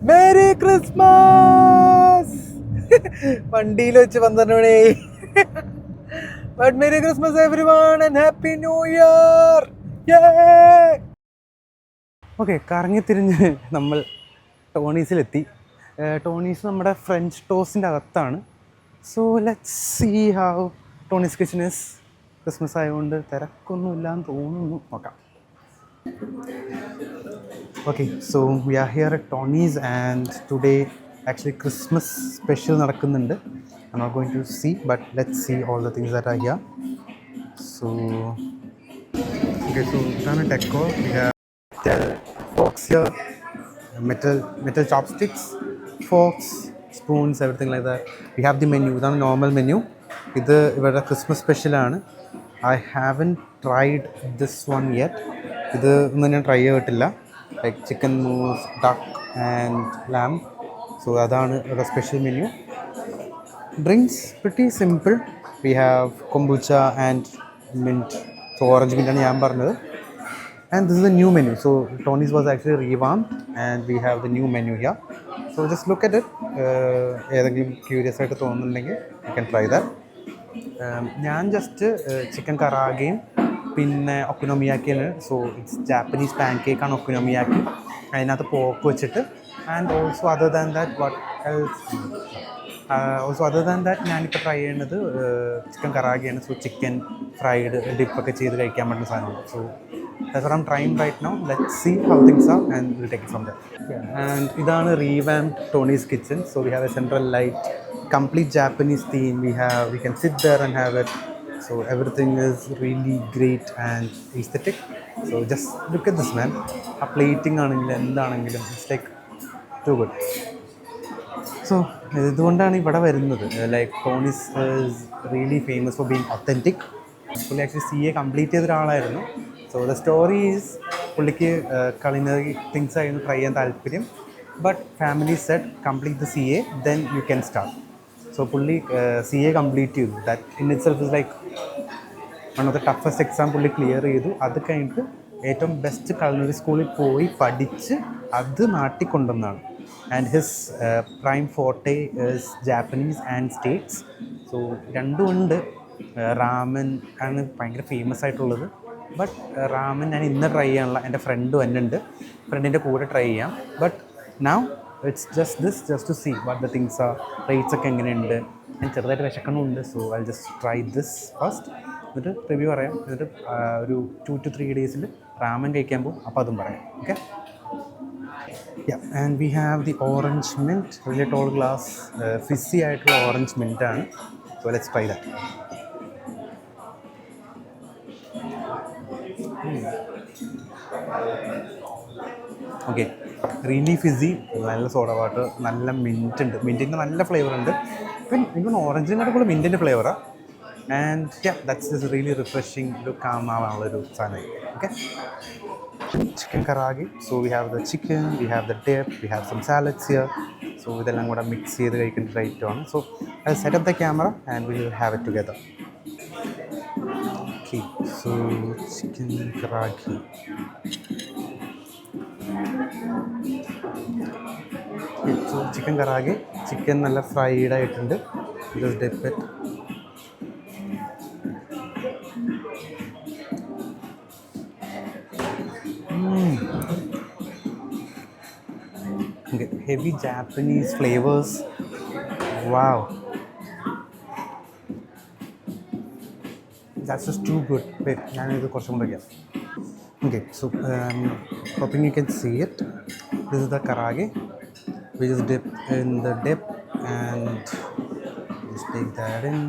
Merry Christmas. വണ്ടിയിൽ വെച്ച് 12 മണിയായി. But merry Christmas everyone and happy new year. Okay, കറങ്ങിത്തിരിഞ്ഞ് നമ്മൾ ടോണീസിലെത്തി. ടോണീസ് നമ്മുടെ ഫ്രഞ്ച് ടോസിൻ്റെ അകത്താണ്. So let's see how Tony's kitchen is. Christmas ആയതുകൊണ്ട് തിരക്കൊന്നുമില്ലാന്ന് തോന്നുന്നു. നോക്കാം. Okay, so we are here at Tony's and today actually Christmas special നടക്കുന്നുണ്ട്. I'm not going to see, but let's see all the things that are here. So, okay, so ഇതാണ് decor. We have forks here, metal chopsticks, forks, spoons, everything like that. We have the menu. ഇതാണ് normal menu. ഇത് ഇവരുടെ Christmas സ്പെഷ്യലാണ്. I haven't tried this one yet. ഇത് ഒന്നും ഞാൻ try ചെയ്തിട്ടില്ല. Like chicken mousse, duck and lamb. So adana a special menu. Drinks pretty simple. We have kombucha and mint. So orange mint and yam barnadu. And this is the new menu. So Tony's was actually revamped and we have the new menu here. So just look at it. Edengilum curious aayittu thonnundengil you can try that. ഞാൻ just chicken കറാഗയും പിന്നെ ഒക്കനോമിയാക്കിയാണ്. So it's Japanese pan കേക്കാണ് ഒക്കനോമിയാക്കി. അതിനകത്ത് പോക്ക് വെച്ചിട്ട് and also other than that ഞാനിപ്പോൾ try ചെയ്യുന്നത് chicken കറാഗയാണ്. So chicken fried ഡിപ്പൊക്കെ ചെയ്ത് കഴിക്കാൻ പറ്റുന്ന സാധനമാണ്. So that's what I'm trying right now. Let's see how things are and we'll take it from there. And ഇതാണ് revamped Tony's kitchen. So we have a central light, complete Japanese theme. We can sit there and have it. So everything is really great and aesthetic. So just look at this, man. A plating ആണെങ്കിലും എന്താണെങ്കിലും it's like too good. So ഇതുകൊണ്ടാണ് ഇവിടെ വരുന്നത്. Like Tony's is really famous for being authentic. പുള്ളി actually CA complete ചെയ്ത ഒരാളായിരുന്നു. So the story is പുള്ളിക്ക് culinary things ആയിരുന്നു ട്രൈ ചെയ്യാൻ താല്പര്യം. But family set complete the CA then you can start. So പുള്ളി CA കംപ്ലീറ്റ് ചെയ്തു. That in it self is like one of the toughest exam പുള്ളി clear ചെയ്തു. അത് കഴിഞ്ഞിട്ട് ഏറ്റവും ബെസ്റ്റ് culinary സ്കൂളിൽ പോയി പഠിച്ച് അത് നാട്ടിൽ കൊണ്ടുവന്നാണ്. And his prime forte is Japanese and states. So രണ്ടും ഉണ്ട്. റാമൻ ആണ് ഭയങ്കര ഫേമസ് ആയിട്ടുള്ളത്. ബട്ട് റാമൻ ഞാൻ ഇന്ന് ട്രൈ ചെയ്യാനുള്ള എൻ്റെ ഫ്രണ്ട് വന്നിട്ടുണ്ട്. ഫ്രണ്ടിൻ്റെ കൂടെ ട്രൈ ചെയ്യാം. But now it's just to see what the things are. Rates ഒക്കെ എങ്ങനെയുണ്ട്. ഞാൻ ചെറുതായിട്ട് വിശക്കണമുണ്ട്. So I just try this first. എന്നിട്ട് റിവ്യൂ പറയാം. എന്നിട്ട് ഒരു 2 to 3 ഡേയ്സിൽ റാമൻ കഴിക്കാൻ പോകും. അപ്പോൾ അതും പറയാം. Okay. Yeah, and we have the orange mint, really tall glass, fizzy ആയിട്ടുള്ള orange mint ആണ്. So let's try that. Okay, really fizzy, നല്ല സോഡ വാട്ടർ, നല്ല മിൻറ്റ് ഉണ്ട്. മിൻറ്റിൻ്റെ നല്ല ഫ്ലേവർ ഉണ്ട്. പിന്നെ എനിക്ക് ഓറഞ്ചിനോട് കൂടെ മിൻറ്റിൻ്റെ ഫ്ലേവറാണ്. And that's is really refreshing. ഒരു കാം ആവാനുള്ളൊരു സാധനമായി. Okay, chicken karaage. So we have the chicken, we have the dip, we have some salads here. So ഇതെല്ലാം കൂടെ മിക്സ് ചെയ്ത് കഴിക്കുന്ന ഒരു ഐറ്റമാണ്. So I set up the camera and we will have it together. Okay, so chicken karaage. So chicken karaage, chicken നല്ല fried ആയിട്ടുണ്ട്. Just dip it. Okay, heavy Japanese flavors. Wow. That's just too good. Wait, ഞാനിത് കുറച്ചും കൂടെ ചെയ്യാം. Okay, so hoping you can see it. This is the karaage. We just dip in the dip and just take that in.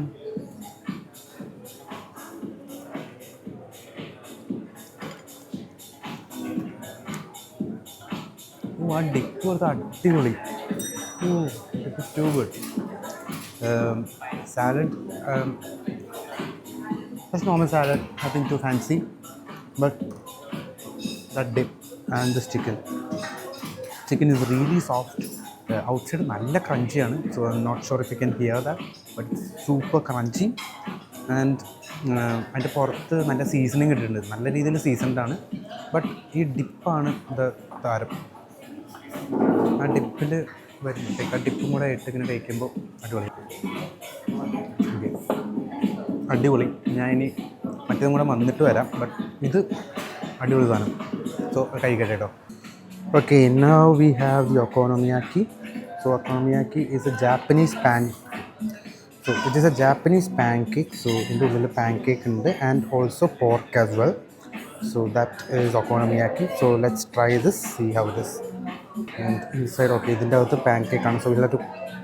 ആ dip കൊടുത്ത അടിപൊളി. It is too good. Salad. Just normal salad, nothing too fancy, but that dip and this chicken is really soft. Outside നല്ല ക്രഞ്ചിയാണ്. So I'm not sure if you can hear that, but it's super crunchy. And അതിൻ്റെ പുറത്ത് നല്ല seasoning ഇട്ടിട്ടുണ്ട്. നല്ല രീതിയിൽ seasoned ആണ്. But ഈ ഡിപ്പാണ് താരം. ആ ഡിപ്പിൽ വരുമ്പോഴത്തേക്ക് ആ ഡിപ്പും കൂടെ ഇട്ട് ഇങ്ങനെ കഴിക്കുമ്പോൾ അടിപൊളി. ഓക്കെ, അടിപൊളി. ഞാൻ ഇനി മറ്റേതും കൂടെ വന്നിട്ട് വരാം. ബട്ട് ഇത് അടിപൊളി സാധനം. സോ കഴിക്കട്ടെ കേട്ടോ. Okay, now we have the okonomiyaki. So okonomiyaki is a Japanese So it is a Japanese pancake. So in the pancake and also pork as well. So that is okonomiyaki. So let's try this, see how it is. And inside, okay, ഇതിൻ്റെ അകത്ത് pancake ആണ്. So we'll have to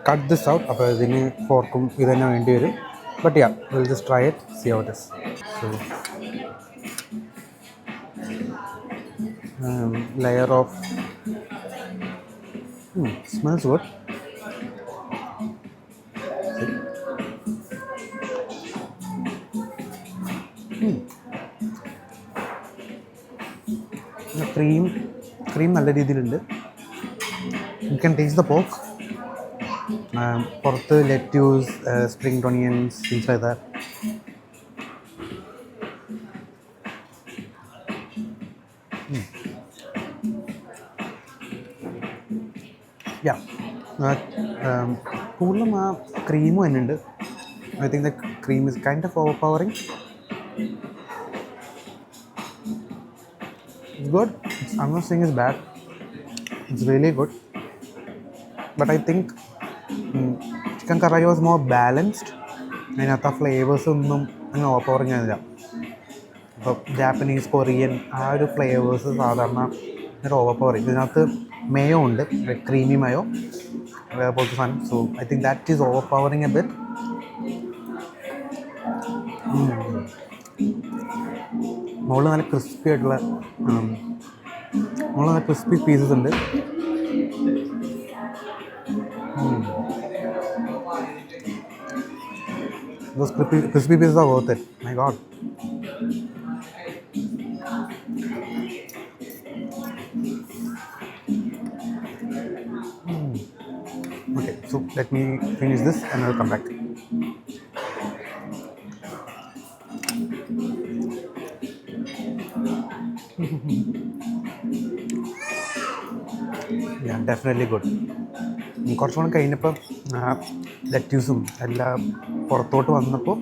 cut this out. അപ്പോൾ ഇതിന് ഫോർക്കും ഇത് തന്നെ വേണ്ടി വരും. But yeah, we'll just try it, see how it is. So layer of smells good. Cream നല്ല രീതിയിലുണ്ട്. You can taste the pork. പുറത്ത് lettuce, spring onions, things like that. Yeah, കൂടുതലും ആ ക്രീമും തന്നെ ഉണ്ട്. I think the cream is kind of overpowering. It's good. I'm not saying it's bad. It's really good. But I think chicken curry was more balanced. അതിനകത്ത് ആ flavours ഒന്നും അങ്ങനെ over powering ആയില്ല. ഇപ്പോൾ ജാപ്പനീസ്, കൊറിയൻ ആ ഒരു flavours സാധാരണ ഒരു ഓവർ പവർ. ഇതിനകത്ത് മേയോ ഉണ്ട്, ക്രീമി മേയോ പോലത്തെ സാധനം. So I think that is over powering A bit. മുകളിൽ നല്ല ക്രിസ്പി ആയിട്ടുള്ള മുകളിൽ നല്ല ക്രിസ്പി പീസസ് ഉണ്ട്. Those crispy pieces are worth it. My God. Okay, so let me finish this and I'll come back. Yeah, definitely good. കുറച്ചുകൂടെ കഴിഞ്ഞപ്പോൾ ലെറ്റ്യൂസും എല്ലാം പുറത്തോട്ട് വന്നപ്പോൾ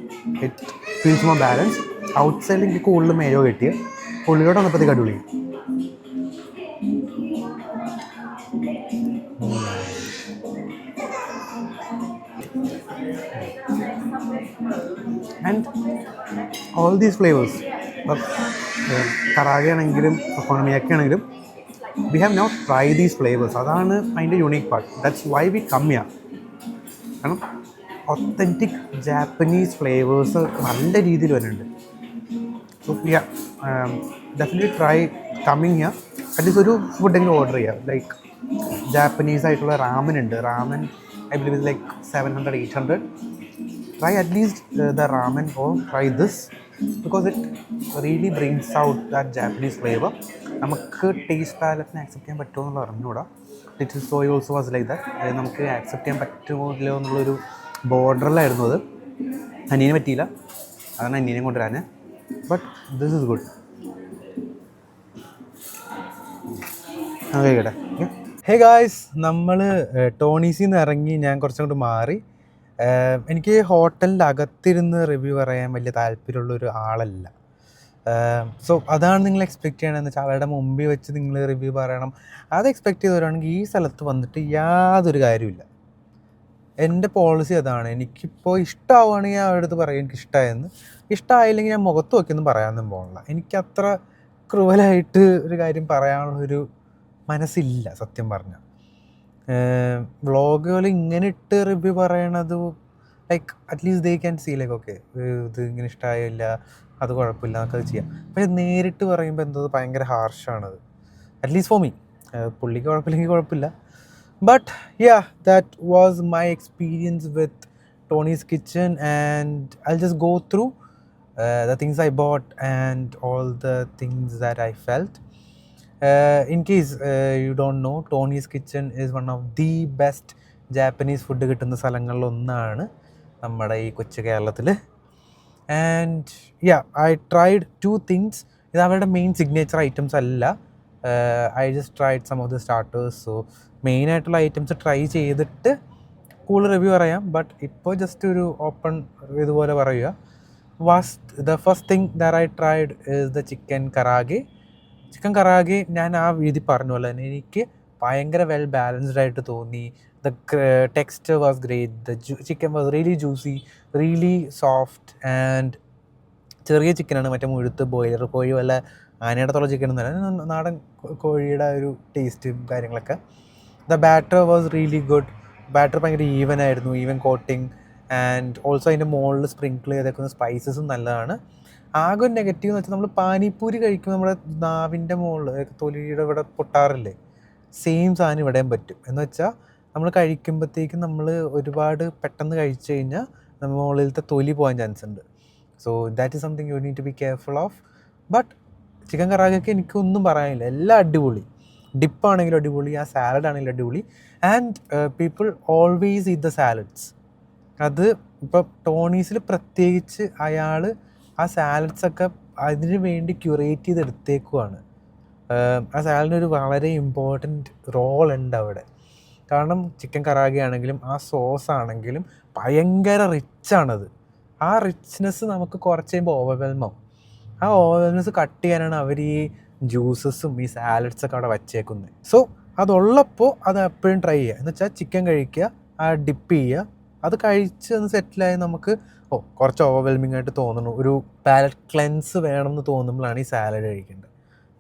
it feels more balance. Out സൈഡിൽ എനിക്ക് കൂടുതൽ മേയോ കിട്ടിയ, ഉള്ളിലോട്ട് വന്നപ്പോഴത്തേക്ക് അടിപൊളി. ആൻഡ് ഓൾ ദീസ് ഫ്ലേവേഴ്സ്, കറാഗ ആണെങ്കിലും ഒക്കോണമിയാക്കി ആണെങ്കിലും, we have now tried these flavors. അതാണ് അതിൻ്റെ unique part. That's why we come here. കാരണം ഒത്തൻറ്റിക് ജാപ്പനീസ് ഫ്ലേവേഴ്സ് നല്ല രീതിയിൽ വരുന്നുണ്ട്. So yeah, definitely try coming here. At least ഒരു ഫുഡെങ്കിലും ഓർഡർ ചെയ്യുക. ലൈക്ക് ജാപ്പനീസ് ആയിട്ടുള്ള റാമൻ ഉണ്ട്. Ramen I believe is like 700-800. Try at least the ramen or try this because it really brings out that Japanese flavor. നമുക്ക് taste പാലറ്റിനെ accept ചെയ്യാൻ പറ്റുമോ എന്നുള്ള അറിഞ്ഞൂടാ. Little soy also was like that. നമുക്ക് accept ചെയ്യാൻ പറ്റുമോ ഇല്ലയോ എന്നുള്ളൊരു ബോർഡറിലായിരുന്നു അത്. അനിയനെ പറ്റിയില്ല, അതാണ് അനിയനെ കൊണ്ടുവരാൻ. But this is good. കേട്ടെ. ഹേ ഗായ്സ്, നമ്മൾ ടോണീസിൽ നിന്ന് ഇറങ്ങി ഞാൻ കുറച്ചും കൂടി മാറി. എനിക്ക് ഹോട്ടലിൻ്റെ അകത്തിരുന്ന് റിവ്യൂ പറയാൻ വലിയ താല്പര്യമുള്ളൊരു ആളല്ല. സോ അതാണ് നിങ്ങൾ എക്സ്പെക്റ്റ് ചെയ്യണമെന്ന് വെച്ചാൽ അവരുടെ മുമ്പിൽ വെച്ച് നിങ്ങൾ റിവ്യൂ പറയണം. അത് എക്സ്പെക്റ്റ് ചെയ്തവരാണെങ്കിൽ ഈ സ്ഥലത്ത് വന്നിട്ട് യാതൊരു കാര്യമില്ല. എൻ്റെ പോളിസി അതാണ്. എനിക്കിപ്പോൾ ഇഷ്ടമാവുകയാണെങ്കിൽ അവരുടെ അടുത്ത് പറയും എനിക്ക് ഇഷ്ടമായെന്ന്. ഇഷ്ടമായില്ലെങ്കിൽ ഞാൻ മുഖത്ത് നോക്കിയൊന്നും പറയാനൊന്നും പോകണില്ല. എനിക്കത്ര ക്രൂവലായിട്ട് ഒരു കാര്യം പറയാനുള്ളൊരു മനസ്സില്ല സത്യം പറഞ്ഞാൽ. വ്ളോഗുകൾ ഇങ്ങനെ ഇട്ട് റിവ്യൂ പറയണത് like at least they can see like okay ഇത് ഇങ്ങനെ ഇഷ്ടമായില്ല, അത് കുഴപ്പമില്ല, നമുക്കത് ചെയ്യാം. പക്ഷെ നേരിട്ട് പറയുമ്പോൾ എന്തോ ഭയങ്കര ഹാർഷാണത്. At least for me. പുള്ളിക്ക് കുഴപ്പമില്ലെങ്കിൽ കുഴപ്പമില്ല. But yeah, that was my experience with Tony's kitchen and I just go through the things I bought and all the things that I felt. In case you don't know, Tony's Kitchen is one of the best Japanese food കിട്ടുന്ന സ്ഥലങ്ങളിലൊന്നാണ് നമ്മുടെ ഈ കൊച്ചു കേരളത്തിൽ. And yeah, I tried 2 things. ഇത് അവരുടെ main signature items അല്ല. I just tried some of the starters. So മെയിനായിട്ടുള്ള items try ചെയ്തിട്ട് കൂടുതൽ റിവ്യൂ പറയാം. ബട്ട് ഇപ്പോൾ ജസ്റ്റ് ഒരു ഓപ്പൺ ഇതുപോലെ പറയുക. The first thing that I tried is the chicken karaage. Chicken karaage ഞാൻ ആ രീതി പറഞ്ഞ പോലെ തന്നെ എനിക്ക് ഭയങ്കര വെൽ ബാലൻസ്ഡ് ആയിട്ട് തോന്നി. The texture was great, the chicken was really juicy, really soft and ചെറിയ ചിക്കനാണ്. മറ്റേ മുഴുത്ത് ബോയിലർ കോഴി വല്ല ആനയിടത്തുള്ള ചിക്കനൊന്നും, നാടൻ കോഴിയുടെ ഒരു ടേസ്റ്റും കാര്യങ്ങളൊക്കെ. The batter was really good. Batter ഭയങ്കര ഈവൻ ആയിരുന്നു, ഈവൻ കോട്ടിങ്. ആൻഡ് ഓൾസോ അതിൻ്റെ മുകളിൽ സ്പ്രിങ്കിൾ ചെയ്തേക്കുന്ന സ്പൈസസും നല്ലതാണ്. ആകെ ഒരു നെഗറ്റീവ് എന്ന് വെച്ചാൽ നമ്മൾ പാനിപ്പൂരി കഴിക്കുമ്പോൾ നമ്മുടെ നാവിൻ്റെ മുകളിൽ തൊലിയുടെ ഇവിടെ പൊട്ടാറില്ലേ, സെയിം സാധനം ഇവിടെയും പറ്റും. എന്ന് വെച്ചാൽ നമ്മൾ കഴിക്കുമ്പോഴത്തേക്കും നമ്മൾ ഒരുപാട് പെട്ടെന്ന് കഴിച്ചു കഴിഞ്ഞാൽ നമ്മുടെ മുകളിലത്തെ തൊലി പോകാൻ ചാൻസ് ഉണ്ട്. So that is something you need to be careful of. But chicken കറാഗൊക്കെ എനിക്കൊന്നും പറയാനില്ല, എല്ലാം അടിപൊളി. ഡിപ്പാണെങ്കിലും അടിപൊളി, ആ സാലഡ് ആണെങ്കിലും അടിപൊളി. And people always eat the salads. അത് ഇപ്പോൾ ടോണീസിൽ പ്രത്യേകിച്ച് അയാൾ ആ സാലഡ്സൊക്കെ അതിന് വേണ്ടി ക്യൂറേറ്റ് ചെയ്തെടുത്തേക്കുവാണ്. ആ സാലഡിനൊരു വളരെ ഇമ്പോർട്ടൻറ്റ് റോൾ ഉണ്ട് അവിടെ. കാരണം ചിക്കൻ കറാഗെ ആണെങ്കിലും ആ സോസ് ആണെങ്കിലും ഭയങ്കര റിച്ചാണത്. ആ റിച്ച്നെസ് നമുക്ക് കുറച്ച് കഴിയുമ്പോൾ ഓവർവെൽമാവും. ആ ഓവർവെൽനെസ് കട്ട് ചെയ്യാനാണ് അവർ ഈ ജ്യൂസസും ഈ സാലഡ്സൊക്കെ അവിടെ വച്ചേക്കുന്നത്. സോ അതുള്ളപ്പോൾ അത് എപ്പോഴും ട്രൈ ചെയ്യുക. എന്ന് വെച്ചാൽ ചിക്കൻ കഴിക്കുക, ആ ഡിപ്പ് ചെയ്യുക, അത് കഴിച്ച് ഒന്ന് സെറ്റിലായി നമുക്ക് കുറച്ച് ഓവർവെൽമിംഗ് ആയിട്ട് തോന്നുന്നു, ഒരു പാലറ്റ് ക്ലെൻസ് വേണമെന്ന് തോന്നുമ്പോഴാണ് ഈ സാലഡ് കഴിക്കേണ്ടത്.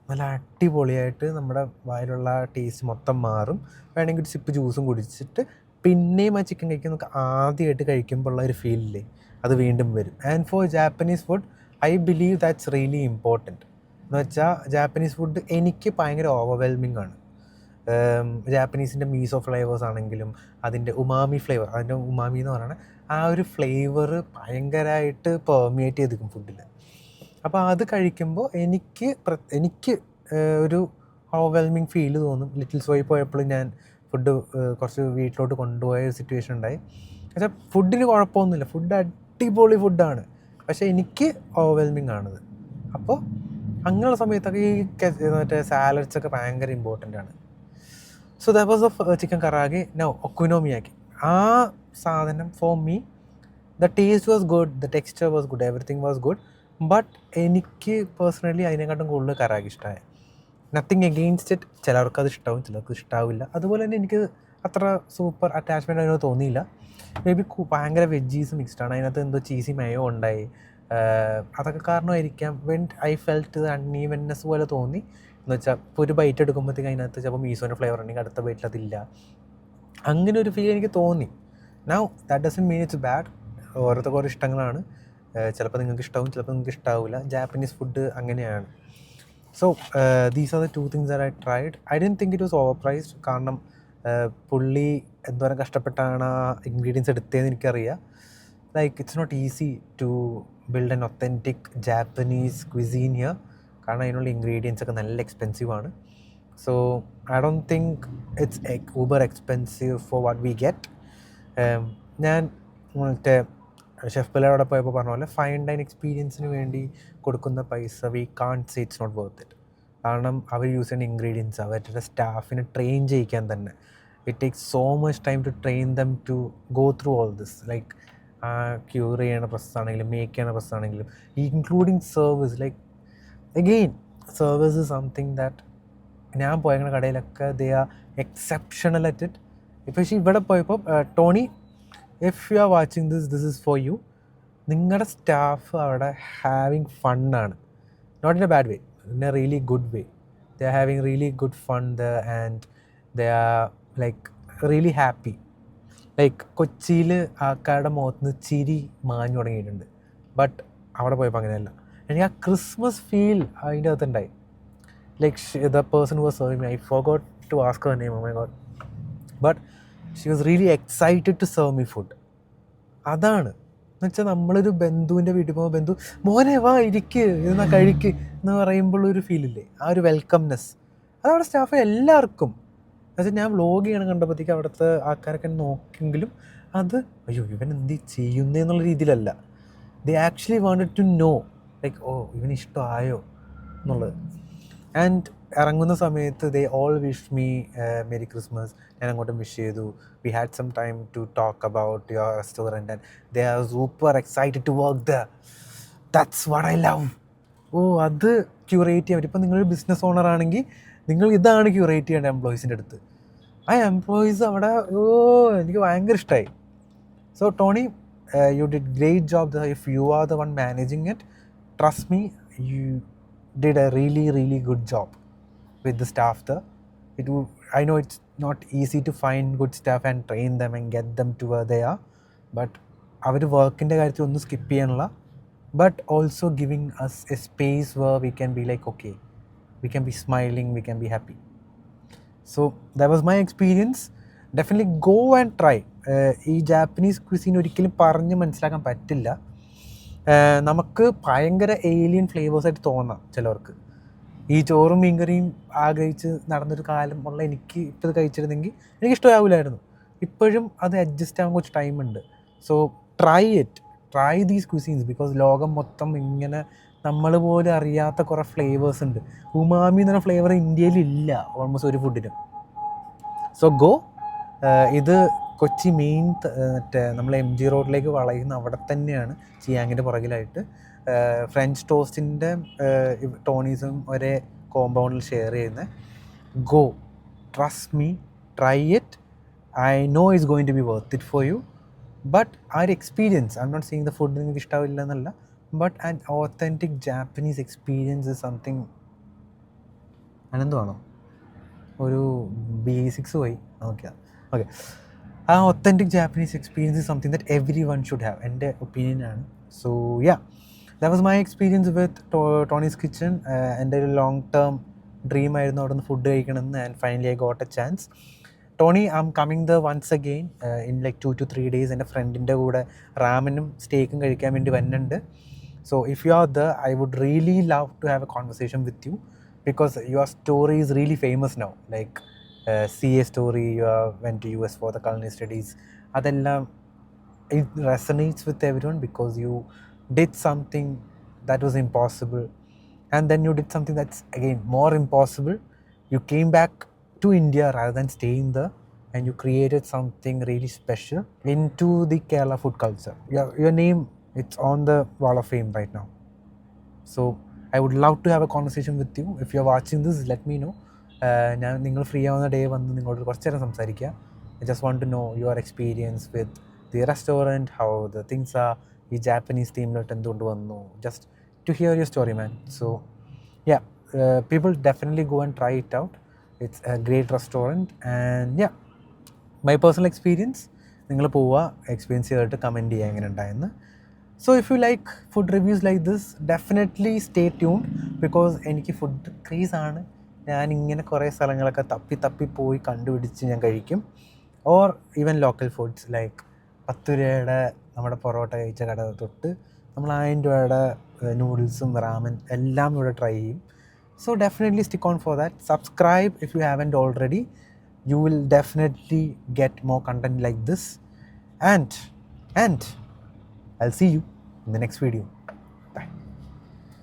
നല്ല അടിപൊളിയായിട്ട് നമ്മുടെ വായിലുള്ള ടേസ്റ്റ് മൊത്തം മാറും. വേണമെങ്കിൽ ഒരു സിപ്പ് ജ്യൂസും കുടിച്ചിട്ട് പിന്നെയും ആ ചിക്കൻ കഴിക്കാൻ നമുക്ക് ആദ്യമായിട്ട് കഴിക്കുമ്പോൾ ഉള്ള ഒരു ഫീലില്ലേ, അത് വീണ്ടും വരും. And four Japanese food I believe that's really important. എന്ന് വെച്ചാൽ ജാപ്പനീസ് ഫുഡ് എനിക്ക് ഭയങ്കര ഓവർവെൽമിംഗ് ആണ്. ജാപ്പനീസിൻ്റെ മീസോ ഫ്ലേവേഴ്സ് ആണെങ്കിലും അതിൻ്റെ ഉമാമി ഫ്ലേവർ, അതിൻ്റെ ഉമാമി എന്ന് പറയുന്നത് ആ ഒരു ഫ്ലേവർ ഭയങ്കരമായിട്ട് പെർമിയേറ്റ് ചെയ്തിരിക്കും ഫുഡിൽ. അപ്പോൾ അത് കഴിക്കുമ്പോൾ എനിക്ക് ഒരു ഓവർവെൽമിങ് ഫീൽ തോന്നും. ലിറ്റിൽ സോയിൽ പോയപ്പോഴും ഞാൻ ഫുഡ് കുറച്ച് വീട്ടിലോട്ട് കൊണ്ടുപോയ ഒരു സിറ്റുവേഷൻ ഉണ്ടായി. പക്ഷേ ഫുഡിന് കുഴപ്പമൊന്നുമില്ല, ഫുഡ് അടിപൊളി ഫുഡാണ്, പക്ഷേ എനിക്ക് ഓവർവെൽമിംഗ് ആണത്. അപ്പോൾ അങ്ങനെയുള്ള സമയത്തൊക്കെ ഈ മറ്റേ സാലഡ്സൊക്കെ ഭയങ്കര ഇമ്പോർട്ടൻ്റ് ആണ്. So that was of chicken karaage. No okonomiyaki ആ സാധനം for me the taste was good, the texture was good, everything was good. But എനിക്ക് പേഴ്സണലി അതിനെക്കാട്ടും കൂടുതൽ കറാഗെ ഇഷ്ടമായി. Nothing against it. ചിലർക്കത് ഇഷ്ടമാവും, ചിലർക്ക് ഇഷ്ടാവില്ല. അതുപോലെ തന്നെ എനിക്ക് അത്ര സൂപ്പർ അറ്റാച്ച്മെൻറ്റ് അതിനോട് തോന്നിയില്ല. മേ ബി ഭയങ്കര വെജീസ് മിക്സ്ഡ് ആണ്, അതിനകത്ത് എന്തോ ചീസി മയോ ഉണ്ടായി. അതൊക്കെ കാരണമായിരിക്കാം വെൻ ഐ ഫെൽറ്റ് അൺഈവൻനെസ് പോലെ തോന്നി. എന്ന് വെച്ചാൽ ഇപ്പോൾ ഒരു ബൈറ്റ് എടുക്കുമ്പോഴത്തേക്ക് അതിനകത്ത് ചിലപ്പോൾ മീസോൻ്റെ ഫ്ലേവർ ഉണ്ടെങ്കിൽ അടുത്ത ബൈറ്റിൽ അതില്ല. അങ്ങനെ ഒരു ഫീൽ എനിക്ക് തോന്നി. Now that doesn't mean it's bad. ഓരോരുത്തർക്ക് ഓരോ ഇഷ്ടങ്ങളാണ്. ചിലപ്പോൾ നിങ്ങൾക്ക് ഇഷ്ടമാവും, ചിലപ്പോൾ നിങ്ങൾക്ക് ഇഷ്ടാവില്ല. ജാപ്പനീസ് ഫുഡ് അങ്ങനെയാണ്. So these are the two things that I tried. I didn't think it was over priced. കാരണം പുള്ളി എന്തോരം കഷ്ടപ്പെട്ടാണ് ആ ഇൻഗ്രീഡിയൻസ് എടുത്തതെന്ന് എനിക്കറിയാം. Like it's not easy to build an authentic Japanese cuisine here. കാരണം അതിനുള്ള ഇൻഗ്രീഡിയൻസ് ഒക്കെ നല്ല എക്സ്പെൻസീവാണ്. So I don't think it's uber expensive four what we get. ഞാൻ മറ്റേ ഷെഫ് പിള്ളയുടെ പോയപ്പോൾ പറഞ്ഞ പോലെ ഫൈൻ ഡൈൻ എക്സ്പീരിയൻസിന് വേണ്ടി കൊടുക്കുന്ന പൈസ we can't say it's not worth it. കാരണം അവർ യൂസ് ചെയ്യുന്ന ഇൻഗ്രീഡിയൻസ്, അവരുടെ സ്റ്റാഫിനെ ട്രെയിൻ ചെയ്യിക്കാൻ തന്നെ it takes so much time to train them to go through all this. Like cure ചെയ്യണ പ്രൊസസ്സാണെങ്കിലും മേക്ക് ചെയ്യണ പ്രൊസസ്സാണെങ്കിലും including service. Like again service is something that ഞാൻ പോയ കടയിലൊക്കെ they are exceptional at it. പക്ഷേ ഇവിടെ പോയപ്പോൾ Tony, if you are watching this is for you. നിങ്ങളുടെ സ്റ്റാഫ് അവിടെ ഹാവിങ് ഫണ്ണാണ്, not in a bad way, in a really good way. They are having really good fun the and they are like really happy. Like കൊച്ചിയിൽ ആൾക്കാരുടെ മുഖത്തുനിന്ന് ചിരി മാഞ്ഞു തുടങ്ങിയിട്ടുണ്ട്. But അവിടെ പോയപ്പോൾ അങ്ങനെയല്ല. എനിക്ക് ആ ക്രിസ്മസ് ഫീൽ അതിൻ്റെ അകത്തുണ്ടായി. Like the person who was serving me, I forgot to ask her name, oh my God, but she was really excited to serve me food. അതാണ് എന്ന് വെച്ചാൽ നമ്മളൊരു ബന്ധുവിൻ്റെ വീട്ടിൽ പോകുമ്പോൾ ബന്ധു മോനെ വാ ഇരിക്ക് എന്നാ കഴിക്ക് എന്ന് പറയുമ്പോഴൊരു ഫീലില്ലേ, ആ ഒരു വെൽക്കംനെസ് അതവിടെ സ്റ്റാഫ് എല്ലാവർക്കും. എന്നുവെച്ചാൽ ഞാൻ വ്ലോഗ് ചെയ്യണം കണ്ടപ്പോഴത്തേക്ക് അവിടുത്തെ ആൾക്കാരൊക്കെ നോക്കിയെങ്കിലും അത് അയ്യോ ഇവൻ എന്ത് ചെയ്യുന്നതെന്നുള്ള രീതിയിലല്ല. They actually wanted to know like oh ഇവന് ഇഷ്ടമായോ എന്നുള്ളത്. ആൻഡ് ഇറങ്ങുന്ന സമയത്ത് they all wish me merry Christmas. ഞാൻ അങ്ങോട്ടും വിഷ് ചെയ്തു. We had some time to talk about your restaurant and they are super excited to work the. That's what I love. അത് curate ചെയ്യാൻ പറ്റും. ഇപ്പം നിങ്ങളൊരു ബിസിനസ് ഓണർ ആണെങ്കിൽ നിങ്ങൾ ഇതാണ് ക്യൂറേറ്റ് ചെയ്യേണ്ട എംപ്ലോയീസിൻ്റെ അടുത്ത്. ആ എംപ്ലോയീസ് അവിടെ എനിക്ക് ഭയങ്കര ഇഷ്ടമായി. So Tony, you did great job there. If you are the one managing it, trust me, you did a really, really good job with the staff there. I know it's not easy to find good staff and train them and get them to where they are, but our work-ൻ്റെ കാര്യത്തിൽ ഒന്നും skip ചെയ്യാനുള്ള, but also giving us a space where we can be like, okay, we can be smiling, we can be happy. So that was my experience. Definitely go and try. ഈ Japanese cuisine ഒരിക്കലും പറഞ്ഞ് മനസ്സിലാക്കാൻ പറ്റില്ല. നമുക്ക് ഭയങ്കര alien ഫ്ലേവേഴ്സായിട്ട് തോന്നാം ചിലവർക്ക്. ഈ ചോറും മീൻകറിയും ആഗ്രഹിച്ച് നടന്നൊരു കാലം ഉള്ള എനിക്ക് ഇപ്പോൾ ഇത് കഴിച്ചിരുന്നെങ്കിൽ എനിക്കിഷ്ടമാവില്ലായിരുന്നു. ഇപ്പോഴും അത് അഡ്ജസ്റ്റ് ആകാൻ കുറച്ച് ടൈമുണ്ട്. So try these cuisines, because ലോകം മൊത്തം ഇങ്ങനെ നമ്മൾ പോലും അറിയാത്ത കുറേ ഫ്ലേവേഴ്സ് ഉണ്ട്. ഉമാമി എന്ന് പറഞ്ഞ ഫ്ലേവർ ഇന്ത്യയിലില്ല ഓൾമോസ്റ്റ് ഒരു ഫുഡിനും. So go. ഇത് കൊച്ചി മെയിൻ മറ്റേ നമ്മൾ MG റോഡിലേക്ക് വളയുന്ന അവിടെ തന്നെയാണ്, ചിയാങ്ങിൻ്റെ പുറകിലായിട്ട്. ഫ്രഞ്ച് ടോസ്റ്റിൻ്റെ ടോണീസും ഒരേ കോമ്പൗണ്ടിൽ ഷെയർ ചെയ്യുന്നത്. Go, trust me, try it. I know it's going to be worth it for you. But ആ ഒരു experience, I am not seeing the food നിങ്ങൾക്ക് ഇഷ്ടാവില്ല എന്നല്ല, but an authentic Japanese experience is something. അനന്തമാണോ? ഒരു B6 പോയി നോക്കിയാൽ okay. ആ authentic Japanese experience is something that everyone should have, എൻ്റെ ഒപ്പീനിയനാണ്. So yeah, that was my experience with Tony's kitchen. എൻ്റെ ഒരു ലോങ് ടേം ഡ്രീം ആയിരുന്നു അവിടെ നിന്ന് ഫുഡ് കഴിക്കണമെന്ന്, and finally I got A chance. Tony, I am coming the ones again in like 2 to 3 days. എൻ്റെ ഫ്രണ്ടിൻ്റെ കൂടെ റാമനും സ്റ്റേക്കും കഴിക്കാൻ വേണ്ടി വരുന്നുണ്ട്. So if you are the, I would really love to have a conversation with you, because your story is really famous now, like CA story, you went to US for the culinary studies. Adellam, it resonates with everyone because you did something that was impossible, and then you did something that's again more impossible. You came back to India rather than staying there, and you created something really special into the Kerala food culture. Your name, it's on the wall of fame right now. So I would love to have a conversation with you. If you're watching this, let me know. ഞാൻ നിങ്ങൾ free ആവുന്ന day വന്ന് നിങ്ങളോട് കുറച്ച് നേരം സംസാരിക്കുക. I just want to know your experience with the restaurant, how the things are, ഈ Japanese തീമിലോട്ട് എന്തുകൊണ്ട് വന്നു, just to hear your story, man. So yeah, people definitely go and try it out. It's a great restaurant, and yeah, my personal experience, നിങ്ങൾ പോവുക, experience ചെയ്തിട്ട് comment ചെയ്യുക എങ്ങനെ ഉണ്ടായെന്ന്. So if you like food reviews like this, definitely stay tuned, because എനിക്ക് food craze ആണ്. ഞാൻ ഇങ്ങനെ കുറേ സ്ഥലങ്ങളൊക്കെ തപ്പി പോയി കണ്ടുപിടിച്ച് ഞാൻ കഴിക്കും. Or even local foods like 10 രൂപയുടെ നമ്മുടെ പൊറോട്ട കഴിച്ച കട തൊട്ട് നമ്മൾ 1000 രൂപയുടെ നൂഡിൽസും റാമൻ എല്ലാം ഇവിടെ ട്രൈ ചെയ്യും. So definitely stick on for that. Subscribe if you haven't already. You will definitely get more content like this. And I'll see you in the next video.